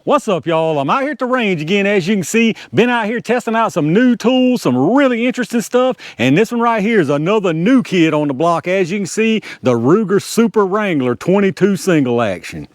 What's up, y'all? I'm out here at the range again. As you can see, been out here testing out some new tools, some really interesting stuff, and this one right here is another new kid on the block. As you can see, the Ruger Super Wrangler 22 single action.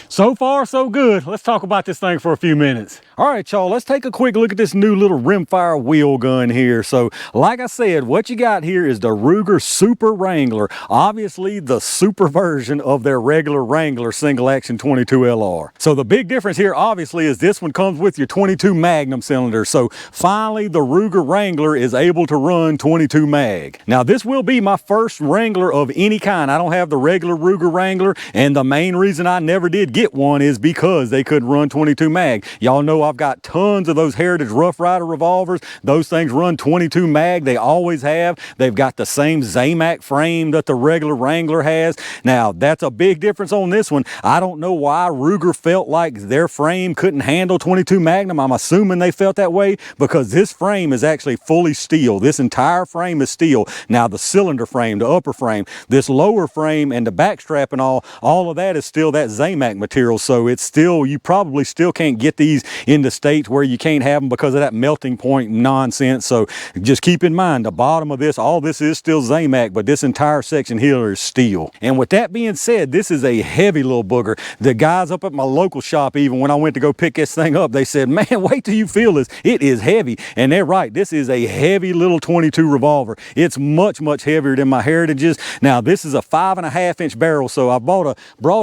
So far, so good. Let's talk about this thing for a few minutes. All right, y'all, let's take a quick look at this new little rimfire wheel gun here. So, like I said, what you got here is the Ruger Super Wrangler. Obviously, the super version of their regular Wrangler single action 22 LR. So the big difference here, obviously, is this one comes with your 22 Magnum cylinder. So finally, the Ruger Wrangler is able to run 22 mag. Now, this will be my first Wrangler of any kind. I don't have the regular Ruger Wrangler, and the main reason I never did get one is because they couldn't run 22 mag. Y'all know I've got tons of those Heritage Rough Rider revolvers. Those things run 22 mag. They always have. They've got the same Zamac frame that the regular Wrangler has. Now, that's a big difference on this one. I don't know why Ruger felt like their frame couldn't handle 22 Magnum. I'm assuming they felt that way because this frame is actually fully steel. This entire frame is steel. Now, the cylinder frame, the upper frame, this lower frame and the back strap and all of that is still that Zamac material. So it's still, you probably still can't get these in the States where you can't have them because of that melting point nonsense. So just keep in mind, the bottom of this, all this is still Zamac, but this entire section here is steel. And with that being said, this is a heavy little booger. The guys up at my local shop, even when I went to go pick this thing up, they said, man, wait till you feel this. It is heavy. And they're right. This is a heavy little 22 revolver. It's much, much heavier than my Heritages. Now, this is a 5.5-inch barrel. So I brought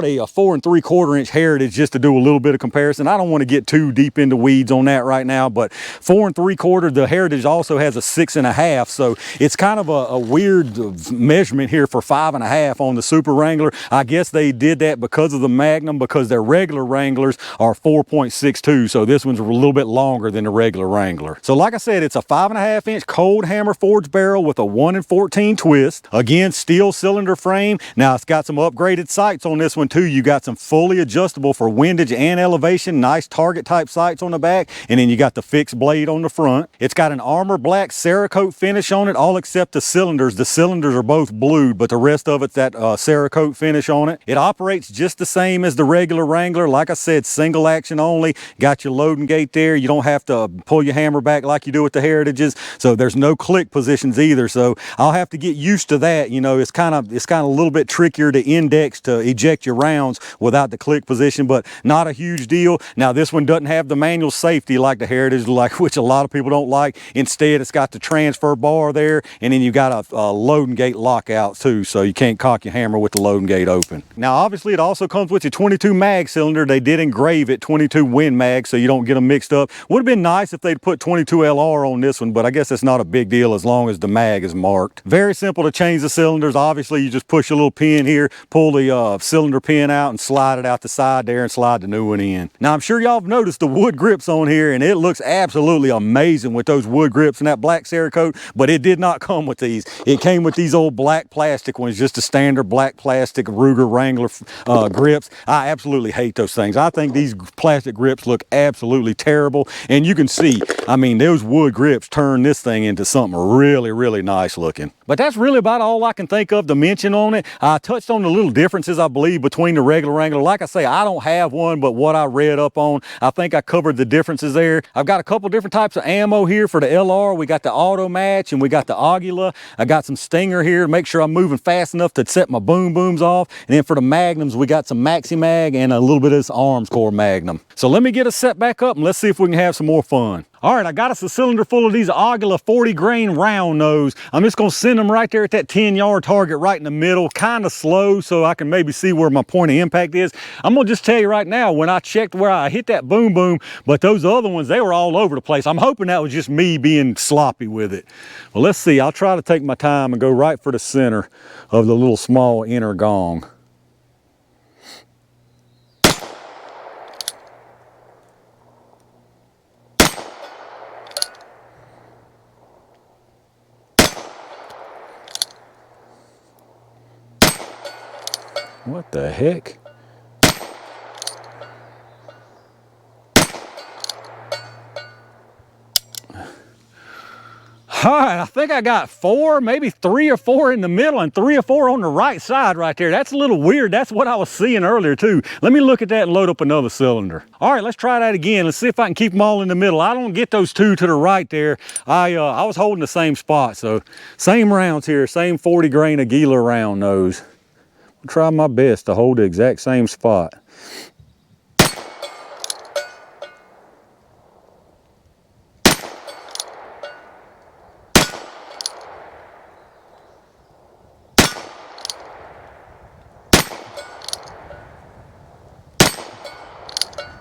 a 4 3/4-inch Heritage just to do a little bit of comparison. I don't want to get too deep into weeds on that right now, but 4 3/4, the Heritage also has a 6.5. So it's kind of a weird measurement here for 5.5 on the Super Wrangler. I guess they did that because of the Magnum, because their regular Wranglers are 4.62. So this one's a little bit longer than the regular Wrangler. So like I said, it's a 5.5-inch cold hammer forged barrel with a 1 in 14 twist. Again, steel cylinder frame. Now it's got some upgraded sights on this one too. You got some fully adjustable for windage and elevation, nice target type sights on the back, and then you got the fixed blade on the front. It's got an armor black Cerakote finish on it, all except the cylinders. The cylinders are both blued, but the rest of it's that Cerakote finish on it. It operates just the same as the regular Wrangler. Like I said, single action only. Got your loading gate there. You don't have to pull your hammer back like you do with the Heritages. So there's no click positions either. So I'll have to get used to that. You know, it's kind of a little bit trickier to index to eject your rounds without the click position, but not a huge deal. Now this one doesn't have the manual safety like the Heritage, which a lot of people don't like. Instead, it's got the transfer bar there, and then you got a loading gate lockout too, so you can't cock your hammer with the loading gate open. Now obviously it also comes with your 22 mag cylinder. They did engrave it 22 Win Mag so you don't get them mixed up. Would have been nice if they'd put 22 LR on this one, but I guess it's not a big deal as long as the mag is marked. Very simple to change the cylinders. Obviously you just push a little pin here, pull the cylinder pin out and slide it out the side there and slide the new one in. Now I'm sure y'all have noticed the wood grips on here, and it looks absolutely amazing with those wood grips and that black Cerakote, but it did not come with these. It came with these old black plastic ones, just a standard black plastic Ruger Wrangler grips. I absolutely hate those things. I think these plastic grips look absolutely terrible, and you can see, I mean, those wood grips turn this thing into something really, really nice looking. But that's really about all I can think of to mention on it. I touched on the little differences, I believe, between the regular Wrangler. Like I say, I don't have one, but what I read up on, I think I covered the differences there. I've got a couple different types of ammo here for the LR. We got the auto match and we got the Aguila. I got some Stinger here to make sure I'm moving fast enough to set my boom booms off. And then for the Magnums, we got some Maxi Mag and a little bit of this Arms Core Magnum. So let me get us set back up and let's see if we can have some more fun. All right, I got us a cylinder full of these Aguila 40 grain round nose. I'm just gonna send them right there at that 10-yard target right in the middle, kind of slow so I can maybe see where my point of impact is. I'm gonna just tell you right now, when I checked where I hit that boom boom, but those other ones, they were all over the place. I'm hoping that was just me being sloppy with it. Well, let's see. I'll try to take my time and go right for the center of the little small inner gong. What the heck? All right, I think I got 4, maybe 3 or 4 in the middle and 3 or 4 on the right side right there. That's a little weird. That's what I was seeing earlier too. Let me look at that and load up another cylinder. All right, let's try that again. Let's see if I can keep them all in the middle. I don't get those 2 to the right there. I was holding the same spot, so same rounds here, same 40 grain Aguila round nose. I'll try my best to hold the exact same spot.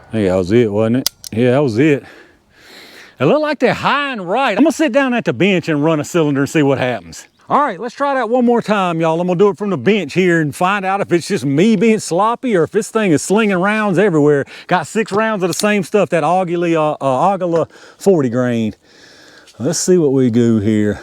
I think that was it, wasn't it? Yeah, that was it. It looked like they're high and right. I'm gonna sit down at the bench and run a cylinder and see what happens. All right, let's try that one more time, y'all. I'm gonna do it from the bench here and find out if it's just me being sloppy or if this thing is slinging rounds everywhere. Got 6 rounds of the same stuff, that Aguila 40 grain. Let's see what we do here.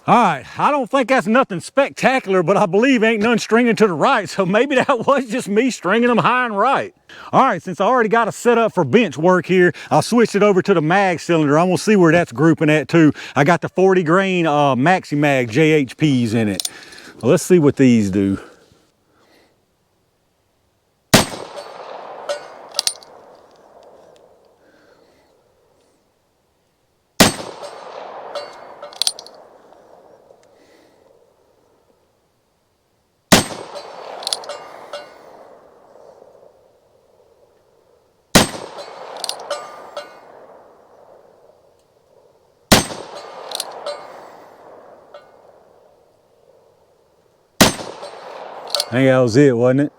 All right, I don't think that's nothing spectacular, but I believe ain't none stringing to the right, so maybe that was just me stringing them high and right. All right, since I already got a setup for bench work here, I'll switch it over to the mag cylinder. I'm gonna see where that's grouping at too. I got the 40 grain Maxi Mag JHPs in it. Well, let's see what these do. I think that was it, wasn't it?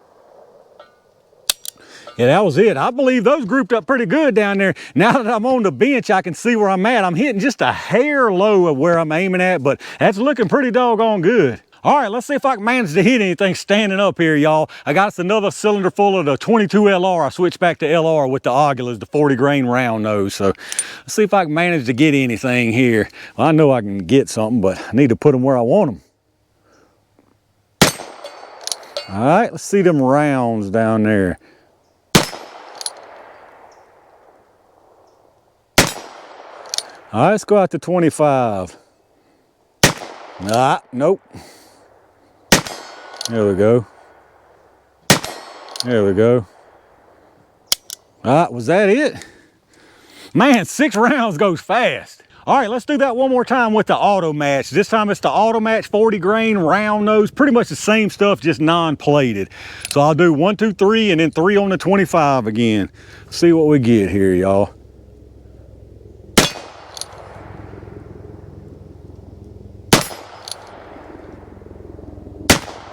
Yeah, that was it. I believe those grouped up pretty good down there. Now that I'm on the bench, I can see where I'm at. I'm hitting just a hair low of where I'm aiming at, but that's looking pretty doggone good. All right, let's see if I can manage to hit anything standing up here, y'all. I got us another cylinder full of the 22 LR. I switched back to LR with the Aguilas, the 40 grain round nose. So let's see if I can manage to get anything here. Well, I know I can get something, but I need to put them where I want them. All right, let's see them rounds down there. All right, let's go out to 25. Ah, nope. There we go. There we go. Ah, was that it? Man, 6 rounds goes fast. All right, let's do that one more time with the auto match. This time it's the auto match 40 grain round nose, pretty much the same stuff, just non-plated. So I'll do 1, 2, 3, and then 3 on the 25 again. See what we get here, y'all.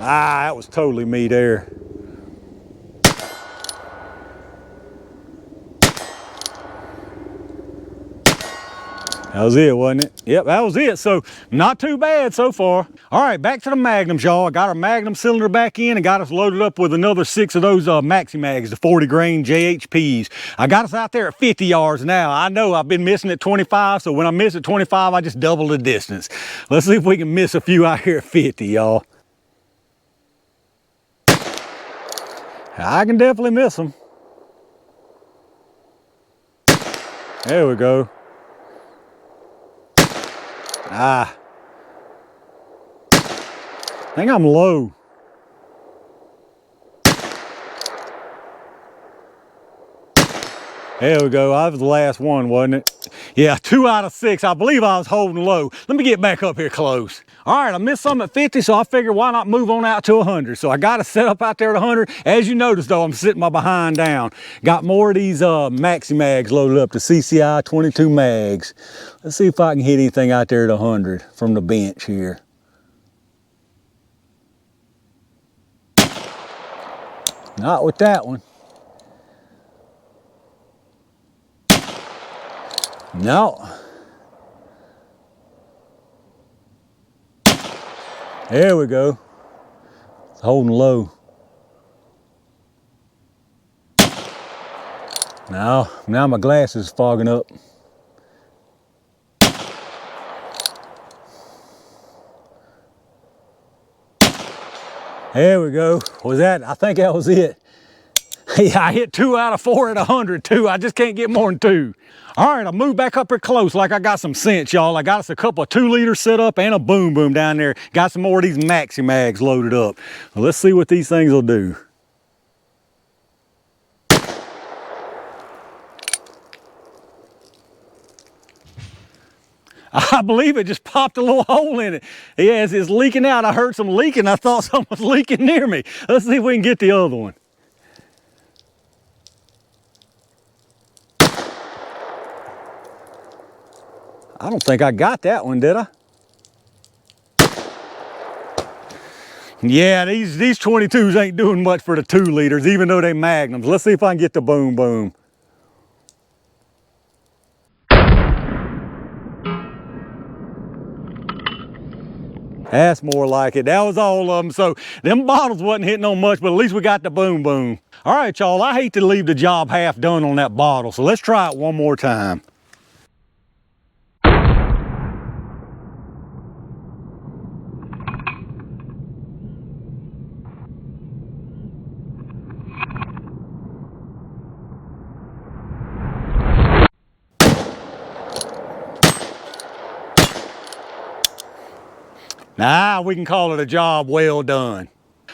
Ah, that was totally me there. That was it, wasn't it? Yep, that was it. So not too bad so far. All right, back to the Magnums, y'all. I got our Magnum cylinder back in and got us loaded up with another 6 of those Maxi Mags, the 40 grain JHPs. I got us out there at 50 yards now. I know I've been missing at 25, so when I miss at 25, I just double the distance. Let's see if we can miss a few out here at 50, y'all. I can definitely miss them. There we go. Ah. I think I'm low. There we go. I was the last one, wasn't it? Yeah, 2 out of 6. I believe I was holding low. Let me get back up here close. All right, I missed some at 50, so I figured why not move on out to 100. So I got to set up out there at 100. As you notice, though, I'm sitting my behind down. Got more of these Maxi Mags loaded up, the CCI 22 Mags. Let's see if I can hit anything out there at 100 from the bench here. Not with that one. No. There we go. It's holding low. Now my glass is fogging up. There we go. Was that? I think that was it. Yeah, I hit 2 out of 4 at 100 too. I just can't get more than 2. All right, I moved back up here close like I got some sense, y'all. I got us a couple of 2-liter set up and a boom boom down there. Got some more of these Maxi Mags loaded up. Well, let's see what these things will do. I believe it just popped a little hole in it. Yeah, it's leaking out. I heard some leaking. I thought something was leaking near me. Let's see if we can get the other one. I don't think I got that one, did I? Yeah, these 22s ain't doing much for the 2-liters, even though they Magnums. Let's see if I can get the boom boom. That's more like it. That was all of them. So them bottles wasn't hitting on much, but at least we got the boom boom. All right, y'all, I hate to leave the job half done on that bottle, so let's try it one more time. Now we can call it a job well done.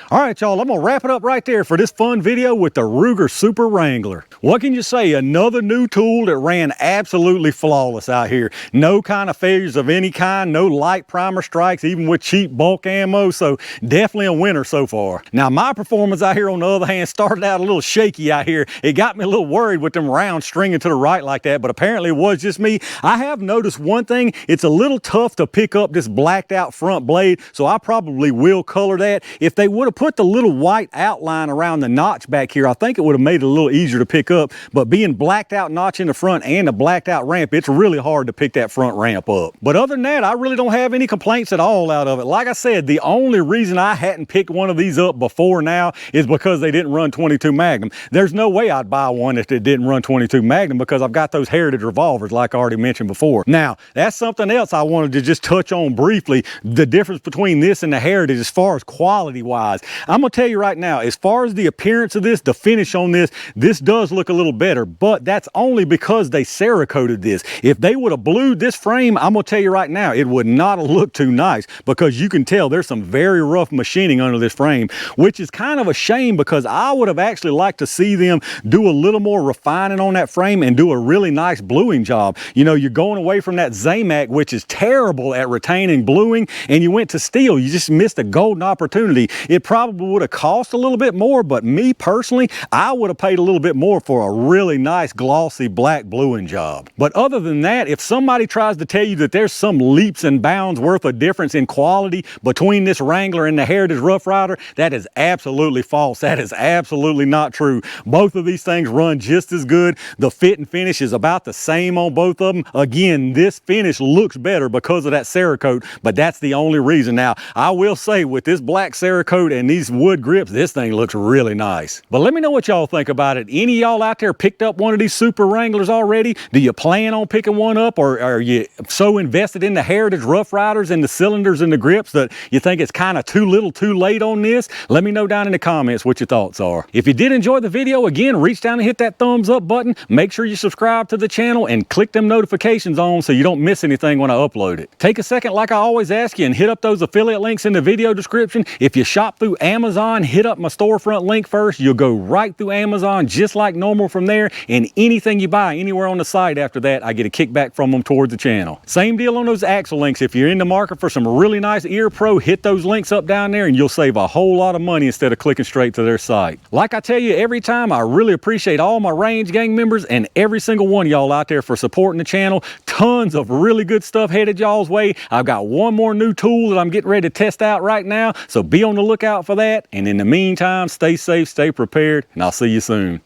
All right, y'all, I'm gonna wrap it up right there for this fun video with the Ruger Super Wrangler. What can you say? Another new tool that ran absolutely flawless out here. No kind of failures of any kind, no light primer strikes, even with cheap bulk ammo, so definitely a winner so far. Now, my performance out here, on the other hand, started out a little shaky out here. It got me a little worried with them rounds stringing to the right like that, but apparently it was just me. I have noticed one thing, it's a little tough to pick up this blacked out front blade, so I probably will color that. If they would have put the little white outline around the notch back here, I think it would have made it a little easier to pick up, but being blacked out notch in the front and a blacked out ramp, it's really hard to pick that front ramp up. But other than that, I really don't have any complaints at all out of it. Like I said, the only reason I hadn't picked one of these up before now is because they didn't run 22 Magnum. There's no way I'd buy one if it didn't run 22 Magnum, because I've got those Heritage revolvers like I already mentioned before. Now, that's something else I wanted to just touch on briefly, the difference between this and the Heritage as far as quality wise. I'm gonna tell you right now, as far as the appearance of this, the finish on this, this does look a little better, but that's only because they Cerakoted this. If they would have blued this frame, I'm gonna tell you right now, it would not have looked too nice, because you can tell there's some very rough machining under this frame, which is kind of a shame, because I would have actually liked to see them do a little more refining on that frame and do a really nice bluing job. You know, you're going away from that Zamac, which is terrible at retaining bluing, and you went to steel. You just missed a golden opportunity. It probably would have cost a little bit more, but me personally, I would have paid a little bit more for a really nice glossy black bluing job. But other than that, if somebody tries to tell you that there's some leaps and bounds worth of difference in quality between this Wrangler and the Heritage Rough Rider, that is absolutely false. That is absolutely not true. Both of these things run just as good. The fit and finish is about the same on both of them. Again, this finish looks better because of that Cerakote, but that's the only reason. Now, I will say, with this black Cerakote and these wood grips, this thing looks really nice. But let me know what y'all think about it. Any of y'all out there picked up one of these Super Wranglers already? Do you plan on picking one up, or are you so invested in the Heritage Rough Riders and the cylinders and the grips that you think it's kind of too little too late on this? Let me know down in the comments what your thoughts are. If you did enjoy the video, again, reach down and hit that thumbs up button. Make sure you subscribe to the channel and click them notifications on so you don't miss anything when I upload it. Take a second, like I always ask you, and hit up those affiliate links in the video description. If you shop through Amazon, hit up my storefront link first. You'll go right through Amazon just like normal from there, and anything you buy anywhere on the site after that, I get a kickback from them towards the channel. Same deal on those axle links. If you're in the market for some really nice ear pro, hit those links up down there and you'll save a whole lot of money instead of clicking straight to their site. Like I tell you every time, I really appreciate all my Range Gang members and every single one of y'all out there for supporting the channel. Tons of really good stuff headed y'all's way. I've got one more new tool that I'm getting ready to test out right now, so be on the lookout for that. And in the meantime, stay safe, stay prepared, and I'll see you soon.